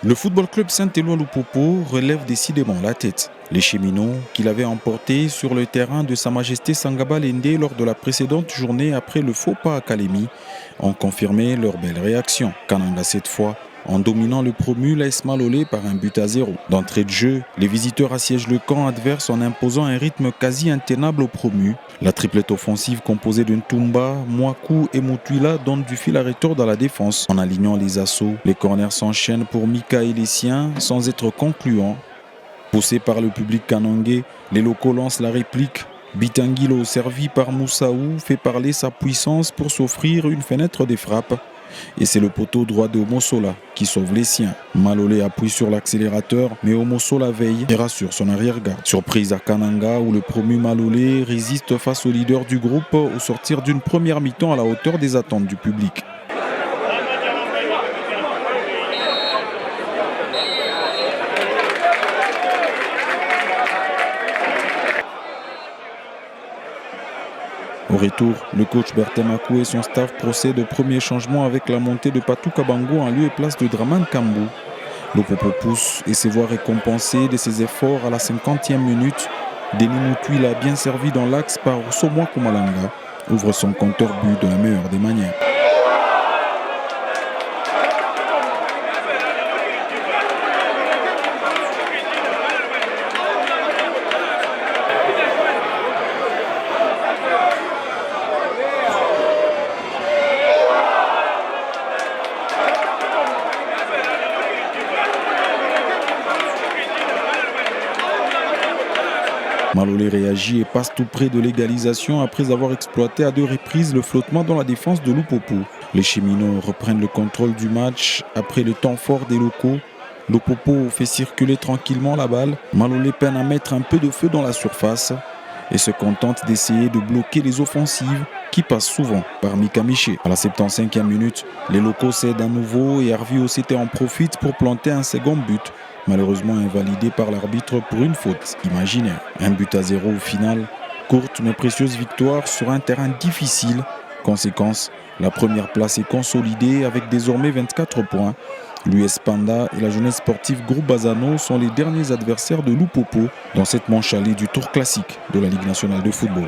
Le football club Saint-Éloi Lupopo relève décidément la tête. Les cheminots, qui l'avaient emporté sur le terrain de Sa Majesté Sangaba Lende lors de la précédente journée après le faux pas à Kalemi, ont confirmé leur belle réaction. Kananga cette fois, en dominant le promu l'AS Malolé par un but à 0. D'entrée de jeu, les visiteurs assiègent le camp adverse en imposant un rythme quasi intenable au promu. La triplette offensive composée de Ntumba, Mwaku et Mutuila donne du fil à retordre à la défense. En alignant les assauts, les corners s'enchaînent pour Mika et les siens sans être concluants. Poussés par le public kanangais, les locaux lancent la réplique. Bitangilo, servi par Moussaou, fait parler sa puissance pour s'offrir une fenêtre des frappes. Et c'est le poteau droit de Omosola qui sauve les siens. Malolé appuie sur l'accélérateur, mais Omosola veille et rassure son arrière-garde. Surprise à Kananga où le promu Malolé résiste face au leader du groupe au sortir d'une première mi-temps à la hauteur des attentes du public. Au retour, le coach Bertemakou et son staff procèdent au premier changement avec la montée de Patou Kabango en lieu et place de Draman Kambou. Lupopo pousse et se voit récompensé de ses efforts à la 50e minute. Denis Mutuila, bien servi dans l'axe par Somwa Kumalanga, ouvre son compteur but de la meilleure des manières. Malolé réagit et passe tout près de l'égalisation après avoir exploité à 2 reprises le flottement dans la défense de Lupopo. Les cheminots reprennent le contrôle du match après le temps fort des locaux. Lupopo fait circuler tranquillement la balle. Malolé peine à mettre un peu de feu dans la surface et se contente d'essayer de bloquer les offensives qui passent souvent par Mika Miché. À la 75e minute, les locaux cèdent à nouveau et Harvey Ossété en profite pour planter un second but, malheureusement invalidé par l'arbitre pour une faute imaginaire. Un but à 0 au final, courte mais précieuse victoire sur un terrain difficile. Conséquence, la première place est consolidée avec désormais 24 points. L'US Panda et la jeunesse sportive Groupe Bazano sont les derniers adversaires de Lupopo dans cette manche allée du tour classique de la Ligue nationale de football.